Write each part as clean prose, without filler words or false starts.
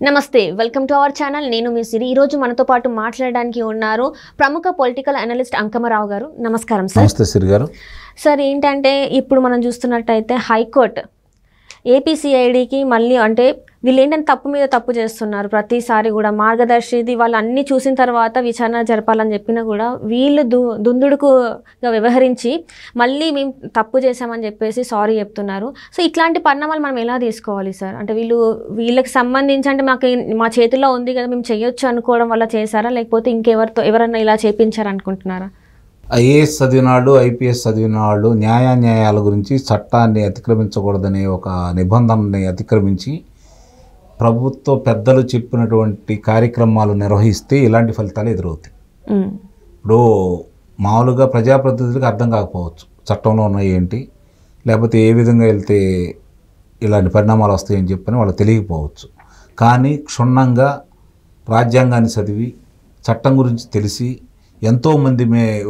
నమస్తే welcome to our channel నేను మీ సిరి ఈ రోజు మనతో పాటు మాట్లాడడానికి ఉన్నారు ప్రముఖ పొలిటికల్ అనలిస్ట్ అంకమరావు గారు నమస్కారం సార్ నమస్తే సిరి గారు సార్ ఏంటంటే ఇప్పుడు మనం చూస్తున్నట్టయితే హైకోర్టు ఏపీసీఐడికి మళ్ళీ అంటే వీళ్ళు ఏంటంటే తప్పు మీద తప్పు చేస్తున్నారు ప్రతిసారి కూడా మార్గదర్శిది వాళ్ళు అన్నీ చూసిన తర్వాత విచారణ జరపాలని చెప్పినా కూడా వీళ్ళు దుందుడుకుగా వ్యవహరించి మళ్ళీ మేము తప్పు చేసామని చెప్పేసి సారీ చెప్తున్నారు. సో ఇట్లాంటి పరిణామాలు మనం ఎలా తీసుకోవాలి సార్? అంటే వీళ్ళకి సంబంధించి అంటే మా చేతిలో ఉంది కదా మేము చేయొచ్చు అనుకోవడం వల్ల చేశారా, లేకపోతే ఎవరన్నా ఇలా చేపించారనుకుంటున్నారా? ఐఏఎస్ చదివినాడు, ఐపీఎస్ చదివినాడు న్యాయాల గురించి చట్టాన్ని అతిక్రమించకూడదనే ఒక నిబంధనని అతిక్రమించి ప్రభుత్వ పెద్దలు చెప్పినటువంటి కార్యక్రమాలు నిర్వహిస్తే ఇలాంటి ఫలితాలు ఎదురవుతాయి. ఇప్పుడు మామూలుగా ప్రజాప్రతినిధులకు అర్థం కాకపోవచ్చు చట్టంలో ఉన్నాయి ఏంటి, లేకపోతే ఏ విధంగా వెళ్తే ఇలాంటి పరిణామాలు వస్తాయని చెప్పని వాళ్ళకి తెలియకపోవచ్చు. కానీ క్షుణ్ణంగా రాజ్యాంగాన్ని చదివి చట్టం గురించి తెలిసి ఎంతోమంది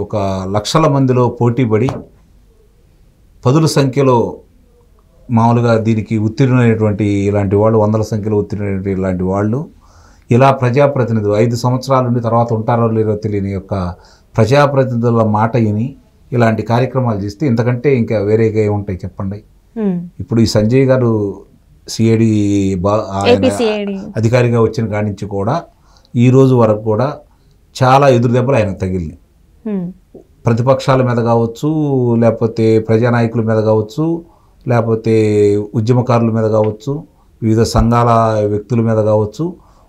ఒక లక్షల మందిలో పోటీపడి పదుల సంఖ్యలో మామూలుగా దీనికి ఉత్తీర్ణమైనటువంటి ఇలాంటి వాళ్ళు, వందల సంఖ్యలో ఉత్తీర్ణమైనటువంటి ఇలాంటి వాళ్ళు ఇలా ప్రజాప్రతినిధులు 5 సంవత్సరాల నుండి తర్వాత ఉంటారో లేదో తెలియని యొక్క ప్రజాప్రతినిధుల మాట విని ఇలాంటి కార్యక్రమాలు చేస్తే ఇంతకంటే ఇంకా వేరేగా ఏముంటాయి చెప్పండి. ఇప్పుడు ఈ సంజయ్ గారు సిఐడి అధికారిగా వచ్చిన కాడి నుంచి కూడా ఈ రోజు వరకు కూడా చాలా ఎదురు దెబ్బలు ఆయనకు తగిలినాయి. ప్రతిపక్షాల మీద కావచ్చు, లేకపోతే ప్రజానాయకుల మీద కావచ్చు, లేకపోతే ఉద్యమకారుల మీద కావచ్చు, వివిధ సంఘాల వ్యక్తుల మీద కావచ్చు,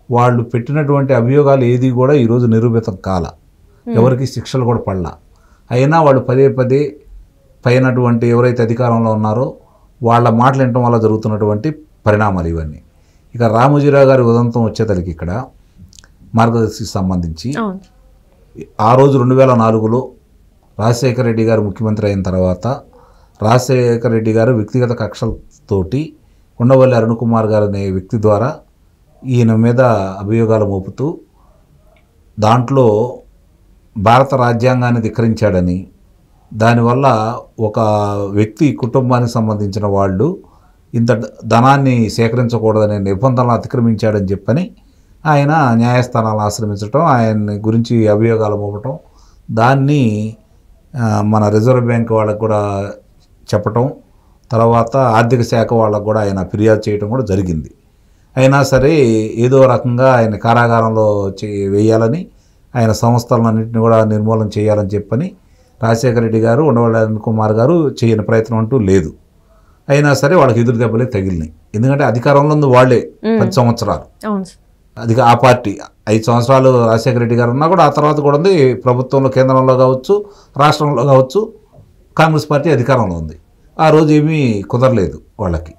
వాళ్ళు పెట్టినటువంటి అభియోగాలు ఏది కూడా ఈరోజు నిరూపితం కాల, ఎవరికి శిక్షలు కూడా పడలా. అయినా వాళ్ళు పదే పైనటువంటి ఎవరైతే అధికారంలో ఉన్నారో వాళ్ళ మాటలు వినటం వల్ల జరుగుతున్నటువంటి పరిణామాలు ఇవన్నీ. ఇక రామోజీరావు గారి ఉదంతం వచ్చేతలకి ఇక్కడ మార్గదర్శికి సంబంధించి ఆ రోజు 2004లో రాజశేఖర రెడ్డి గారు ముఖ్యమంత్రి అయిన తర్వాత రాజశేఖర రెడ్డి గారు వ్యక్తిగత కక్షలతోటి ఉండవల్లి అరుణ్ కుమార్ గారు అనే వ్యక్తి ద్వారా ఈయన మీద అభియోగాలు మోపుతూ దాంట్లో భారత రాజ్యాంగాన్ని ధిక్కరించాడని, దానివల్ల ఒక వ్యక్తి కుటుంబానికి సంబంధించిన వాళ్ళు ఇంత ధనాన్ని సేకరించకూడదనే నిబంధనలు అతిక్రమించాడని చెప్పని ఆయన న్యాయస్థానాలను ఆశ్రమించడం, ఆయన గురించి అభియోగాలు మోపటం, దాన్ని మన రిజర్వ్ బ్యాంక్ వాళ్ళకు కూడా చెప్పటం, తర్వాత ఆర్థిక శాఖ వాళ్ళకు కూడా ఆయన ఫిర్యాదు చేయడం కూడా జరిగింది. అయినా సరే ఏదో రకంగా ఆయన కారాగారంలో వేయాలని, ఆయన సంస్థలన్నింటినీ కూడా నిర్మూలన చేయాలని చెప్పని రాజశేఖర రెడ్డి గారు, ఉండవల్లి అరుణ్ కుమార్ గారు చేయని ప్రయత్నం అంటూ లేదు. అయినా సరే వాళ్ళకి ఎదురు దెబ్బలే తగిలినాయి. ఎందుకంటే అధికారంలో ఉంది వాళ్ళే 10 సంవత్సరాలు. ఆ పార్టీ 5 సంవత్సరాలు రాజశేఖర రెడ్డి గారు ఉన్నా కూడా ఆ తర్వాత కూడా ఉంది ప్రభుత్వంలో, కేంద్రంలో కావచ్చు, రాష్ట్రంలో కావచ్చు, కాంగ్రెస్ పార్టీ అధికారంలో ఉంది. ఆ రోజు ఏమీ కుదరలేదు వాళ్ళకి.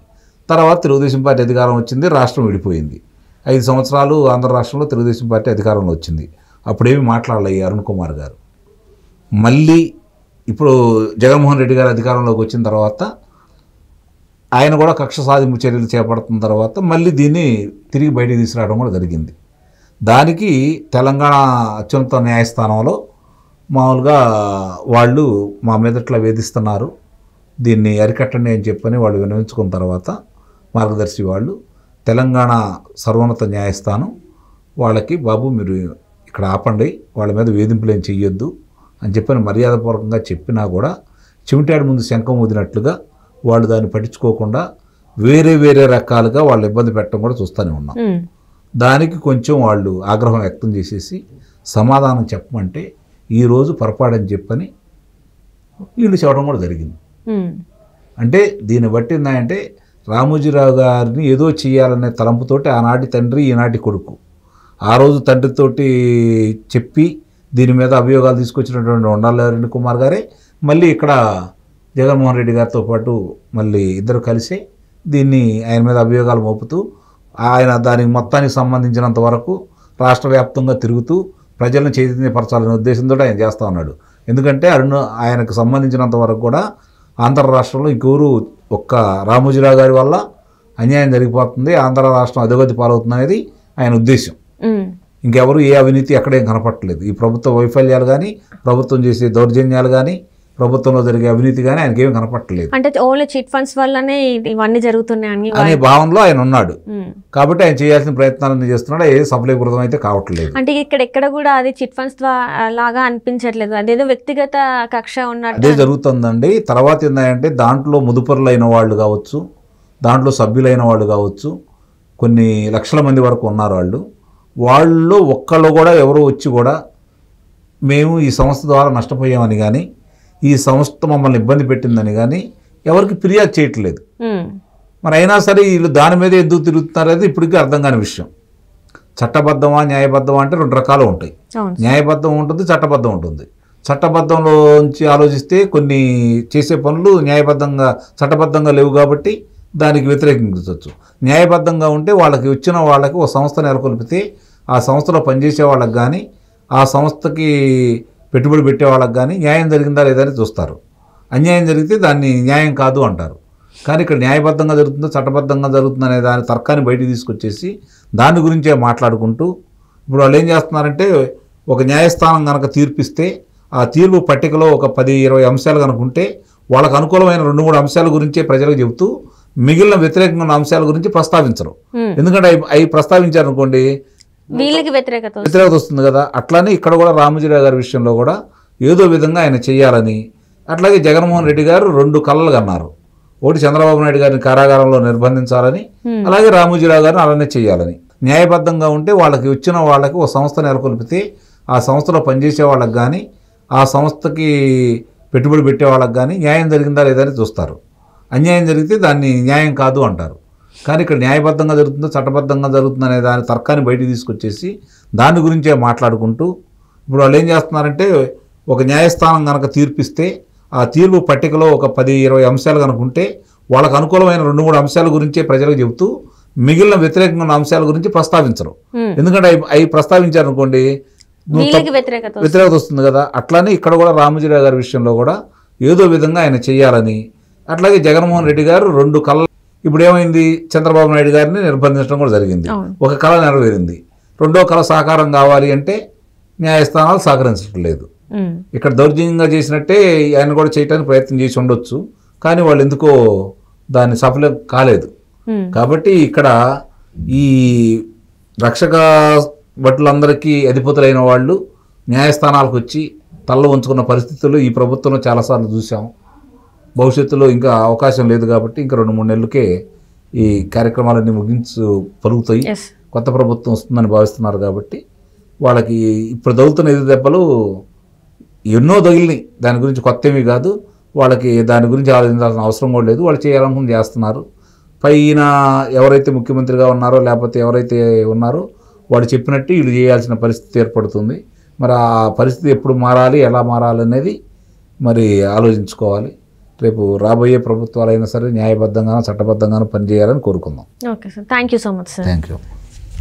తర్వాత తెలుగుదేశం పార్టీ అధికారం వచ్చింది, రాష్ట్రం విడిపోయింది. 5 సంవత్సరాలు ఆంధ్ర రాష్ట్రంలో తెలుగుదేశం పార్టీ అధికారంలో వచ్చింది. అప్పుడేమీ మాట్లాడలేదు అరుణ్ కుమార్ గారు. మళ్ళీ ఇప్పుడు జగన్మోహన్ రెడ్డి గారు అధికారంలోకి వచ్చిన తర్వాత ఆయన కూడా కక్ష సాధింపు చర్యలు చేపడుతున్న తర్వాత మళ్ళీ దీన్ని తిరిగి బయటికి తీసుకురావడం కూడా జరిగింది. దానికి తెలంగాణ అత్యున్నత న్యాయస్థానంలో మామూలుగా వాళ్ళు మా మీద ఇట్లా వేధిస్తున్నారు, దీన్ని అరికట్టండి అని చెప్పని వాళ్ళు విన్నవించుకున్న తర్వాత మార్గదర్శి వాళ్ళు తెలంగాణ సర్వోన్నత న్యాయస్థానం వాళ్ళకి బాబు మీరు ఇక్కడ ఆపండి, వాళ్ళ మీద వేధింపులు ఏం చెయ్యొద్దు అని చెప్పని మర్యాదపూర్వకంగా చెప్పినా కూడా చెమిటాడు ముందు శంఖం ఊదినట్లుగా వాళ్ళు దాన్ని పట్టించుకోకుండా వేరే రకాలుగా వాళ్ళు ఇబ్బంది పెట్టడం కూడా చూస్తూనే ఉన్నాం. దానికి కొంచెం వాళ్ళు ఆగ్రహం వ్యక్తం చేసేసి సమాధానం చెప్పమంటే ఈరోజు పొరపాడని చెప్పని వీళ్ళు చెప్పడం కూడా జరిగింది. అంటే దీన్ని బట్టి ఏంటంటే రామోజీరావు గారిని ఏదో చేయాలనే తలంపుతోటి ఆనాటి తండ్రి ఈనాటి కొడుకు ఆ రోజు తండ్రితోటి చెప్పి దీని మీద అభియోగాలు తీసుకొచ్చినటువంటి ఉండవల్లి అరుణ్ కుమార్ గారే మళ్ళీ ఇక్కడ జగన్మోహన్ రెడ్డి గారితో పాటు మళ్ళీ ఇద్దరు కలిసి దీన్ని ఆయన మీద అభియోగాలు మోపుతూ ఆయన దానికి మొత్తానికి సంబంధించినంత వరకు రాష్ట్ర వ్యాప్తంగా తిరుగుతూ ప్రజలను చైతన్యపరచాలనే ఉద్దేశంతో ఆయన చేస్తూ ఉన్నాడు. ఎందుకంటే ఆయనకు సంబంధించినంత వరకు కూడా ఆంధ్ర రాష్ట్రంలో ఇంకెవరు ఒక్క రామోజీరావు గారి వల్ల అన్యాయం జరిగిపోతుంది, ఆంధ్ర రాష్ట్రం అధోగతి పాలవుతుంది అనేది ఆయన ఉద్దేశం. ఇంకెవరు ఏ అవినీతి ఎక్కడేం కనపట్టలేదు. ఈ ప్రభుత్వ వైఫల్యాలు కానీ, ప్రభుత్వం చేసే దౌర్జన్యాలు కానీ ప్రభుత్వంలో జరిగే అవినీతి కానీ ఆయనకి ఏమీ కనపట్టలేదు అంటే ఓన్లీ చిట్ ఫండ్స్ వల్లనే ఇవన్నీ జరుగుతున్నాయని అనే భావనలో ఆయన ఉన్నాడు. కాబట్టి ఆయన చేయాల్సిన ప్రయత్నాలన్నీ చేస్తున్నాడు. ఏ సఫలీకృతం అయితే కావట్లేదు. అంటే ఎక్కడ కూడా అది చిట్ ఫండ్స్ లాగా అనిపించట్లేదు, అదేదో వ్యక్తిగత కక్ష ఉన్నట్టు అదే జరుగుతుందండి. తర్వాత ఏంటంటే దాంట్లో ముదుపరులైన వాళ్ళు కావచ్చు, దాంట్లో సభ్యులైన వాళ్ళు కావచ్చు, కొన్ని లక్షల మంది వరకు ఉన్నారు. వాళ్ళు ఒక్కళ్ళు కూడా ఎవరో వచ్చి కూడా మేము ఈ సంస్థ ద్వారా నష్టపోయామని కానీ, ఈ సంస్థ మమ్మల్ని ఇబ్బంది పెట్టిందని కానీ ఎవరికి ఫిర్యాదు చేయట్లేదు. మరి అయినా సరే వీళ్ళు దాని మీద ఎందుకు తిరుగుతున్నారు అనేది ఇప్పటికీ అర్థం కాని విషయం. చట్టబద్ధమా న్యాయబద్ధమా అంటే రెండు రకాలు ఉంటాయి. న్యాయబద్ధం ఉంటుంది, చట్టబద్ధం ఉంటుంది. చట్టబద్ధంలోంచి ఆలోచిస్తే కొన్ని చేసే పనులు న్యాయబద్ధంగా చట్టబద్ధంగా లేవు కాబట్టి దానికి వ్యతిరేకించవచ్చు. న్యాయబద్ధంగా ఉంటే వాళ్ళకి వచ్చిన వాళ్ళకి ఒక సంస్థ నెలకొల్పితే ఆ సంస్థలో పనిచేసే వాళ్ళకి కానీ, ఆ సంస్థకి పెట్టుబడి పెట్టే వాళ్ళకి కానీ న్యాయం జరిగిందా లేదని చూస్తారు. అన్యాయం జరిగితే దాన్ని న్యాయం కాదు అంటారు. కానీ ఇక్కడ న్యాయబద్ధంగా జరుగుతుందో చట్టబద్ధంగా జరుగుతుందనే దాని తర్కాన్ని బయటికి తీసుకొచ్చేసి దాని గురించే మాట్లాడుకుంటూ ఇప్పుడు వాళ్ళు ఏం చేస్తున్నారంటే, ఒక న్యాయస్థానం కనుక తీర్పిస్తే ఆ తీర్పు పట్టికలో ఒక 10-20 అంశాలు కనుక ఉంటే వాళ్ళకు అనుకూలమైన 2-3 అంశాల గురించే ప్రజలకు చెబుతూ మిగిలిన వ్యతిరేకంగా ఉన్న అంశాల గురించి ప్రస్తావించరు. ఎందుకంటే అవి ప్రస్తావించారనుకోండి వీళ్ళకి వ్యతిరేకత వస్తుంది కదా. అట్లానే ఇక్కడ కూడా రామోజీరావు గారి విషయంలో కూడా ఏదో విధంగా ఆయన చేయాలని, అట్లాగే జగన్మోహన్ రెడ్డి గారు 2 కళలు కన్నారు. ఒకటి చంద్రబాబు నాయుడు గారిని కారాగారంలో నిర్బంధించాలని, అలాగే రామోజీరావు గారిని అలానే చేయాలని. న్యాయబద్ధంగా ఉంటే వాళ్ళకి వచ్చిన వాళ్ళకి ఒక సంస్థ నెలకొల్పితే ఆ సంస్థలో పనిచేసే వాళ్ళకి కానీ, ఆ సంస్థకి పెట్టుబడి పెట్టే వాళ్ళకి కానీ న్యాయం జరిగిందా లేదని చూస్తారు. అన్యాయం జరిగితే దాన్ని న్యాయం కాదు అంటారు. కానీ ఇక్కడ న్యాయబద్ధంగా జరుగుతుందో చట్టబద్ధంగా జరుగుతుందనే దాని తర్కాన్ని బయటికి తీసుకొచ్చేసి దాని గురించే మాట్లాడుకుంటూ ఇప్పుడు వాళ్ళు ఏం చేస్తున్నారంటే, ఒక న్యాయస్థానం కనుక తీర్పిస్తే ఆ తీర్పు పట్టికలో ఒక 10-20 అంశాలు కనుక ఉంటే వాళ్ళకు అనుకూలమైన 2-3 అంశాల గురించే ప్రజలకు చెబుతూ మిగిలిన వ్యతిరేకంగా ఉన్న అంశాల గురించి ప్రస్తావించరు. ఎందుకంటే అవి ప్రస్తావించారనుకోండి వ్యతిరేకత వస్తుంది కదా. అట్లానే ఇక్కడ కూడా రామోజీరావు గారి విషయంలో కూడా ఏదో విధంగా ఆయన చేయాలని, అట్లాగే జగన్మోహన్ రెడ్డి గారు 2 కళలు ఇప్పుడు ఏమైంది, చంద్రబాబు నాయుడు గారిని నిర్బంధించడం కూడా జరిగింది. ఒక కళ నెరవేరింది. 2వ కళ సాకారం కావాలి అంటే న్యాయస్థానాలు సహకరించట్లేదు. ఇక్కడ దౌర్జన్యంగా చేసినట్టే ఆయన కూడా చేయడానికి ప్రయత్నం చేసి ఉండొచ్చు, కానీ వాళ్ళు ఎందుకో దాన్ని సఫలం కాలేదు. కాబట్టి ఇక్కడ ఈ రక్షక భటులందరికీ అధిపతులైన వాళ్ళు న్యాయస్థానాలకు వచ్చి తల్ల ఉంచుకున్న పరిస్థితులు ఈ ప్రభుత్వంలో చాలాసార్లు చూసాం. భవిష్యత్తులో ఇంకా అవకాశం లేదు కాబట్టి ఇంకా 2-3 నెలలకే ఈ కార్యక్రమాలన్నీ పలుకుతాయి. కొత్త ప్రభుత్వం వస్తుందని భావిస్తున్నారు కాబట్టి వాళ్ళకి ఇప్పుడు తగులుతున్న ఎదురు దెబ్బలు ఎన్నో తగిలినాయి. దాని గురించి కొత్త ఏమీ కాదు. వాళ్ళకి దాని గురించి ఆలోచించాల్సిన అవసరం కూడా లేదు. వాళ్ళు చేయాలనుకుని చేస్తున్నారు. పైన ఎవరైతే ముఖ్యమంత్రిగా ఉన్నారో లేకపోతే ఎవరైతే ఉన్నారో వాడు చెప్పినట్టు వీళ్ళు చేయాల్సిన పరిస్థితి ఏర్పడుతుంది. మరి ఆ పరిస్థితి ఎప్పుడు మారాలి, ఎలా మారాలి అనేది మరి ఆలోచించుకోవాలి. రేపు రాబోయే ప్రభుత్వాలైనా సరే న్యాయబద్ధంగానూ చట్టబద్ధంగానూ పనిచేయాలని కోరుకుందాం. Okay sir, thank you so much sir. Thank you.